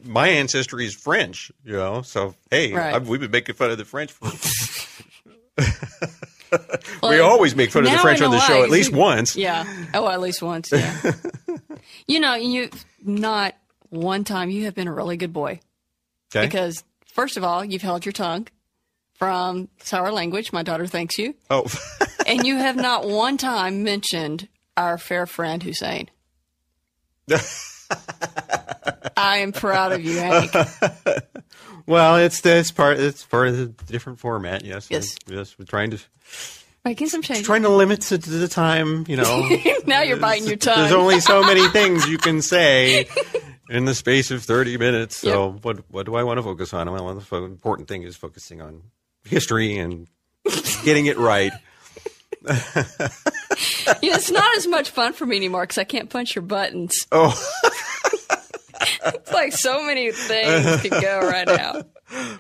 my ancestry is French, so, hey, Right. we've been making fun of the French for Well, we always make fun of the now French I on know the why, show at 'cause least once. Yeah. Oh, at least once, yeah. You not one time, you have been a really good boy. Okay. Because, first of all, you've held your tongue from sour language. My daughter thanks you. Oh. And you have not one time mentioned our fair friend Hussein. I am proud of you, Hank. Well, it's part of the different format. Yes. Yes. Yes. We're trying to Making some changes. trying to limit it to the time. Now you're biting your tongue. There's only so many things you can say in the space of 30 minutes. So what do I want to focus on? The important thing is focusing on history and getting it right. It's not as much fun for me anymore because I can't punch your buttons. Oh. It's like so many things to go right now.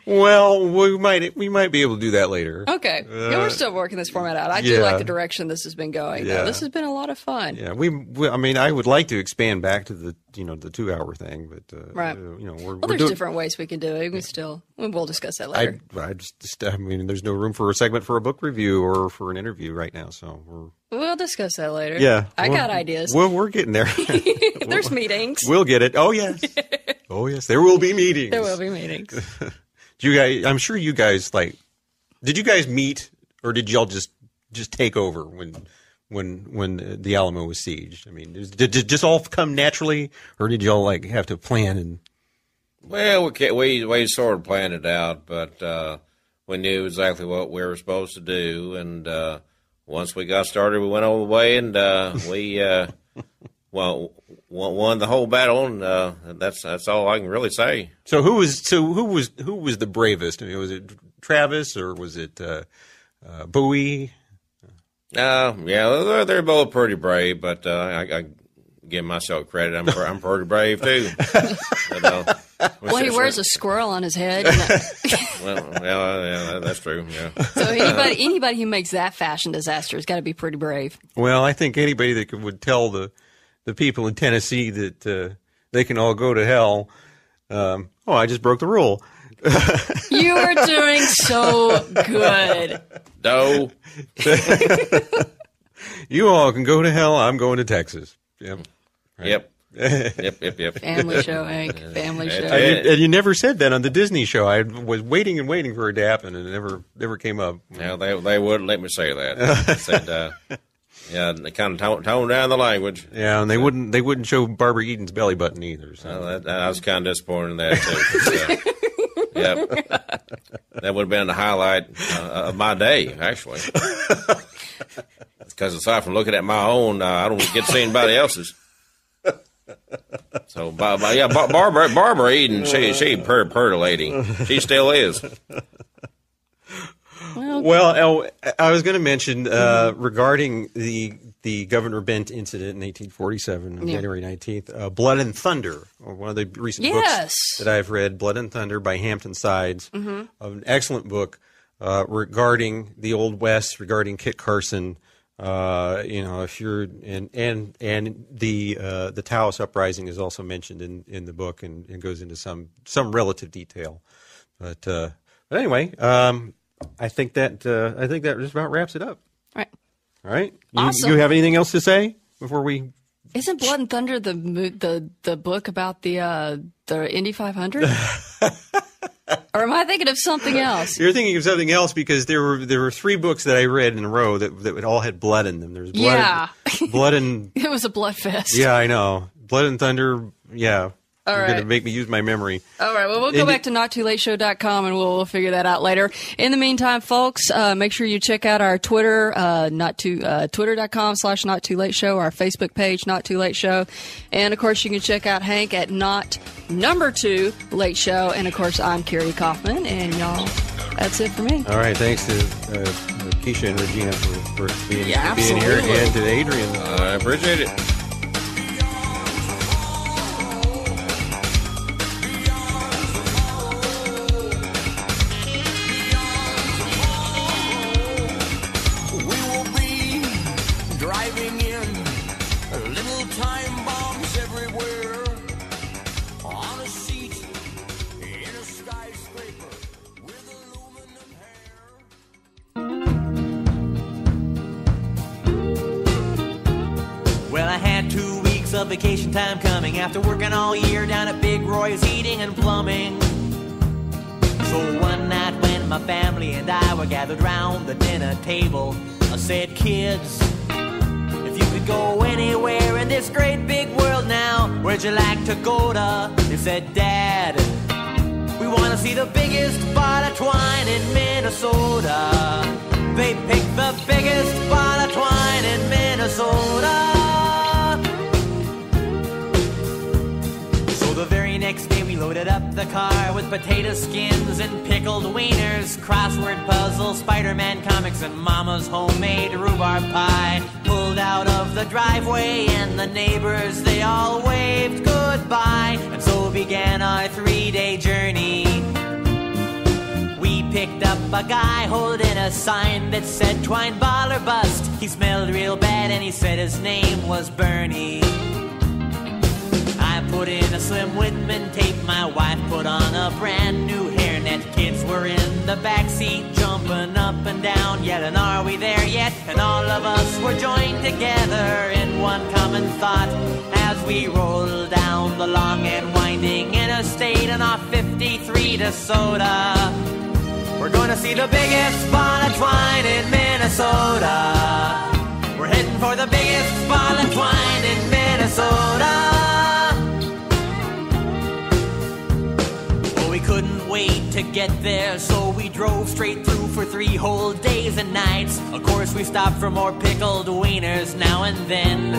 Well, we might be able to do that later. Okay. Yeah, we're still working this format out. I do like the direction this has been going. Yeah. This has been a lot of fun. Yeah, I mean, I would like to expand back to the 2-hour thing, but Right. we're Well, there's doing, different ways we can do it. We'll discuss that later. I mean, there's no room for a segment for a book review or for an interview right now, so We'll discuss that later. yeah. I got ideas. Well, we're getting there. There's meetings. We'll get it. Oh yes. Oh yes. There will be meetings. There will be meetings. Do you guys? I'm sure you guys did you guys meet, or did y'all just take over when the Alamo was sieged? I mean, did it just all come naturally, or did y'all have to plan and? Well, we sort of planned it out, but we knew exactly what we were supposed to do, and once we got started, we went all the way, and we won the whole battle, and that's all I can really say. So who was the bravest? I mean, was it Travis or was it Bowie? Yeah, they're both pretty brave, but I give myself credit. I'm pretty brave too. Well, he wears a squirrel on his head. Well, yeah, that's true. Yeah. So anybody who makes that fashion disaster has got to be pretty brave. Well, I think anybody that would tell the people in Tennessee that they can all go to hell. I just broke the rule. You are doing so good. No. You all can go to hell. I'm going to Texas. Yep. Right. Yep. Yep. Family show, Hank. Family show. And you never said that on the Disney show. I was waiting for it to happen, and it never came up. Yeah, they wouldn't let me say that. They said, yeah, they kind of toned down the language. Yeah, and they wouldn't show Barbara Eden's belly button either. So. I was kind of disappointed in that too. Yep, that would have been the highlight of my day, actually. Because aside from looking at my own, I don't get to see anybody else's. So, Barbara Eden, she pretty lady. She still is. Well, I was going to mention regarding the Governor Bent incident in 1847, January 19th, Blood and Thunder, one of the recent books that I've read, Blood and Thunder by Hampton Sides, an excellent book regarding the Old West, regarding Kit Carson. If you're and the Taos uprising is also mentioned in the book and goes into some relative detail, but anyway, I think that just about wraps it up. All right. Awesome. You have anything else to say before we? Isn't Blood and Thunder the book about the Indy 500? Or am I thinking of something else? You're thinking of something else because there were 3 books that I read in a row that all had blood in them. There was blood and it was a blood fest. Yeah, I know. Blood and Thunder. Yeah. All You're right. going to make me use my memory. All right. Well, we'll go back to nottoolateshow.com and we'll figure that out later. In the meantime, folks, make sure you check out our Twitter, twitter.com/nottoolateshow, our Facebook page, Not Too Late Show. And, of course, you can check out Hank at #2 Late Show. And, of course, I'm Carrie Kaufman. And, y'all, that's it for me. All right. Thanks to Keisha and Regina for being here. Absolutely. And to Adrian. I appreciate it. Little time bombs everywhere on a seat of vacation time coming after working all year down at Big Roy's Heating and Plumbing. So one night when my family and I were gathered round the dinner table, I said, kids, if you could go anywhere in this great big world now, where'd you like to go to? They said, Dad, we want to see the biggest ball of twine in Minnesota. They picked the biggest ball of twine in Minnesota. So the very next day we loaded up the car with potato skins and pickled wieners, crossword puzzles, Spider-Man comics, and Mama's homemade rhubarb pie. Pulled out of the driveway and the neighbors, they all waved goodbye. And so began our 3-day journey. We picked up a guy holding a sign that said twine ball or bust. He smelled real bad and he said his name was Bernie. I put in a slim Whitman tape, my wife put on a brand new hairnet. Kids were in the backseat jumping up and down, yelling, are we there yet? And all of us were joined together in one common thought as we rolled down the long and winding interstate on our 53 DeSoto. We're gonna see the biggest ball of twine in Minnesota. We're heading for the biggest ball of twine in Minnesota. Well, we couldn't wait to get there, so we drove straight through for 3 whole days and nights. Of course, we stopped for more pickled wieners now and then.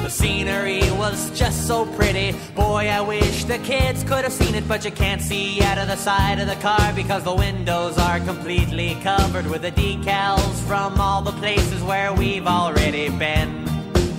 The scenery was just so pretty. Boy, I wish the kids could have seen it, but you can't see out of the side of the car because the windows are completely covered with the decals from all the places where we've already been.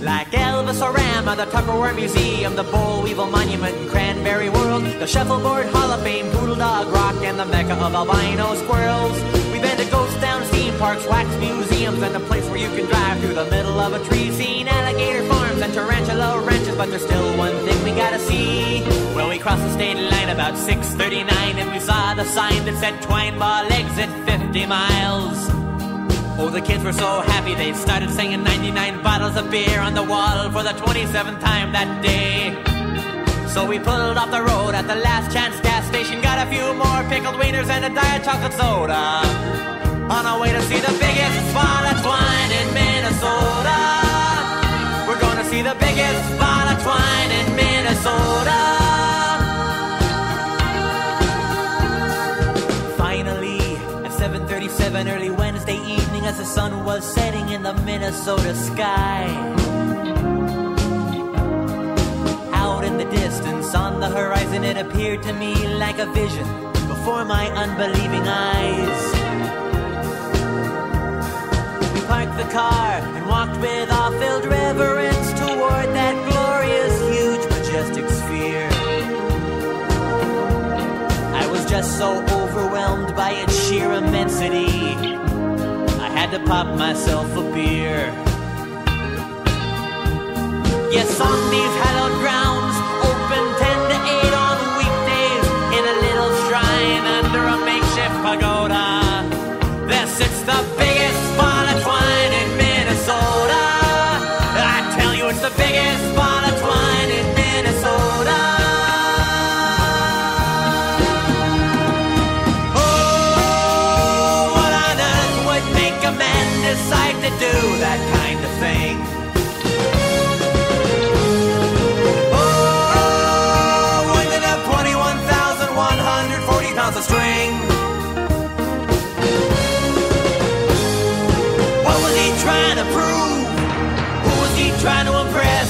Like Elvis-O-Rama, the Tupperware Museum, the Boll Weevil Monument in Cranberry World, the Shuffleboard Hall of Fame, Poodle Dog Rock, and the Mecca of albino squirrels. We've been to ghost town, theme parks, wax museums, and a place where you can drive through the middle of a tree, seen alligator farms and tarantula ranches, but there's still one thing we gotta see. Well, we crossed the state line about 6:39, and we saw the sign that said twine ball exit 50 miles. Oh, the kids were so happy they started singing 99 bottles of beer on the wall for the 27th time that day. So we pulled off the road at the Last Chance gas station, got a few more pickled wieners and a diet chocolate soda, on our way to see the biggest ball of twine in Minnesota. We're gonna see the biggest ball of twine in Minnesota. Finally, at 7:37 early Wednesday evening, as the sun was setting in the Minnesota sky, out in the distance on the horizon, it appeared to me like a vision before my unbelieving eyes. We parked the car and walked with awe-filled reverence toward that glorious, huge, majestic sphere. I was just so overwhelmed by its sheer immensity, I had to pop myself a beer. Yes, on these hallowed grounds, open 10 to 8 on weekdays, in a little shrine under a makeshift pagoda, there sits the biggest ball of twine in Minnesota. I tell you, it's the biggest ball of twine in Minnesota. Oh, what on earth would make a man decide to do that kind of thing? A string. What was he trying to prove? Who was he trying to impress?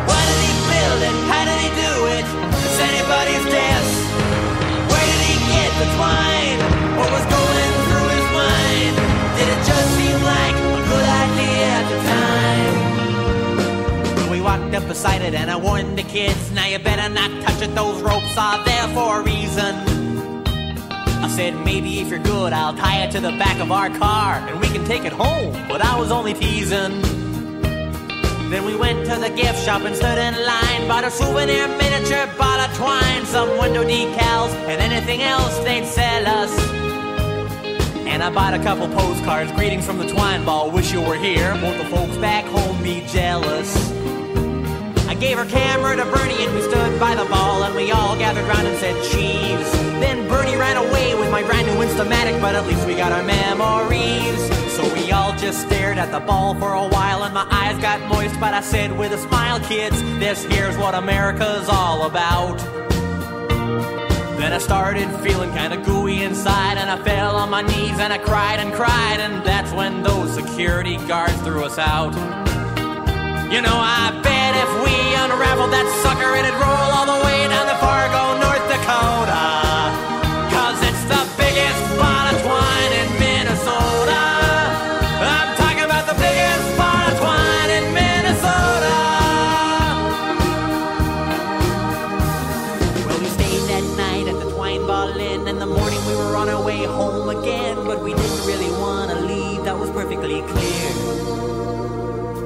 Why did he build it? How did he do it? It's anybody's guess. Where did he get the twine? What was going through his mind? Did it just seem like a good idea at the time? We walked up beside it and I warned the kids, now you better not touch it, those ropes are there for a reason. I said, maybe if you're good, I'll tie it to the back of our car and we can take it home, but I was only teasing. Then we went to the gift shop and stood in line, bought a souvenir miniature, bought a twine, some window decals, and anything else they'd sell us. And I bought a couple postcards, greetings from the twine ball, wish you were here, won't the folks back home be jealous? I I gave her camera to Bernie and we stood by the ball and we all gathered round and said cheese. Then Bernie ran away with my brand new Instamatic, but at least we got our memories. So we all just stared at the ball for a while and my eyes got moist, but I said with a smile, kids, this here's what America's all about. Then I started feeling kinda gooey inside and I fell on my knees and I cried, and that's when those security guards threw us out. You know, I bet if we unraveled that sucker, it'd roll all the way down to Fargo, North Dakota. 'Cause it's the biggest ball of twine in Minnesota. I'm talking about the biggest ball of twine in Minnesota. Well, we stayed that night at the Twine Ball Inn. In the morning we were on our way home again, but we didn't really want to leave, that was perfectly clear.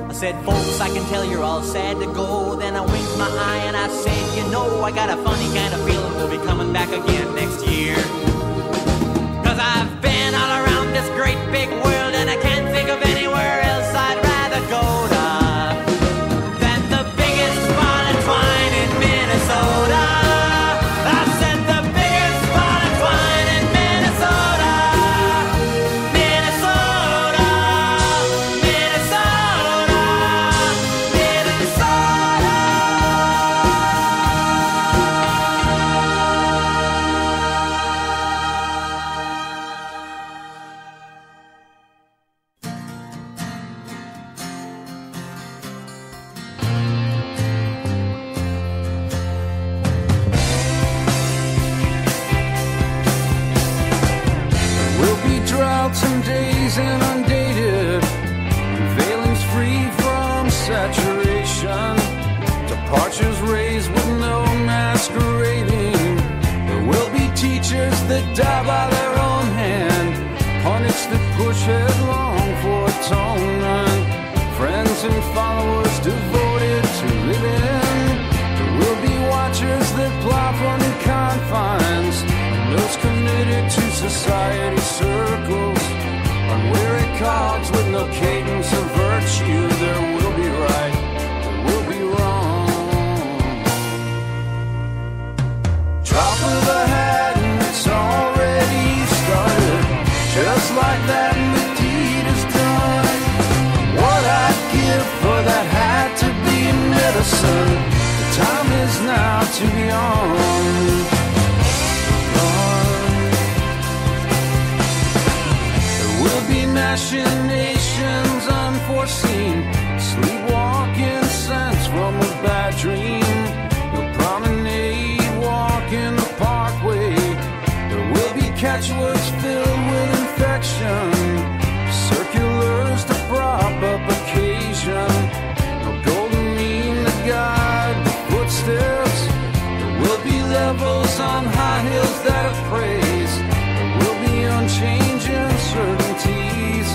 I said, folks, I can tell you're all sad to go. Then I winked my eye and I said, you know, I got a funny kind of feeling we'll be coming back again next year. 'Cause I've been all around this great big world and I can't think of anywhere else I'd rather go to than the biggest ball of twine in Minnesota. I said the biggest ball of twine in Minnesota. Minnesota, Minnesota, Minnesota. Will be droughts and days inundated, veilings free from saturation, departures raised with no masquerading. There will be teachers that die by their own hand, punished that push headlong for atonement, friends and followers devoted to living. There will be watchers that plow from the confines, those committed to society circles, unweary cogs with no cadence of virtue. There will be right, there will be wrong. Drop of the hat and it's already started, just like that and the deed is done. What I'd give for that hat to be medicine. The time is now to be on. Machinations unforeseen, sleepwalking sense from a bad dream. No promenade walk in the parkway. There will be catchwords filled with infection, circulars to prop up occasion. No golden mean to guide the footsteps. There will be levels on high hills that have praise. There will be unchanging certainties,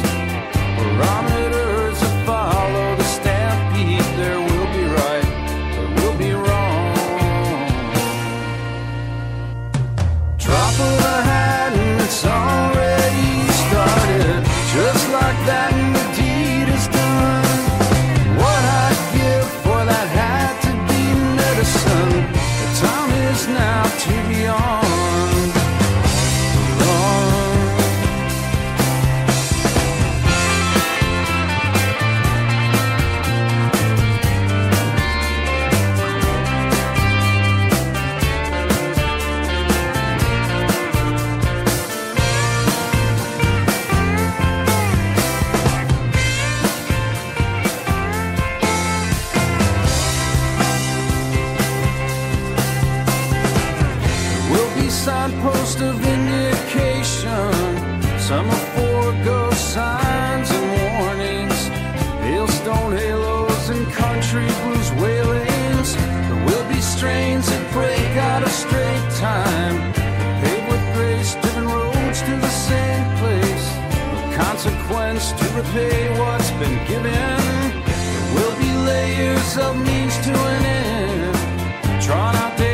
barometers that follow the stampede. There will be right, there will be wrong. Drop of the hat and it's already started, just like that and the deed is done. What I'd give for that hat to be medicine. The time is now to be on. Signpost of indication, some of forego signs and warnings, hailstone halos and country blues wailings. There will be strains that break out of straight time, paved with grace, driven roads to the same place, no consequence to repay what's been given. There will be layers of means to an end, drawn out there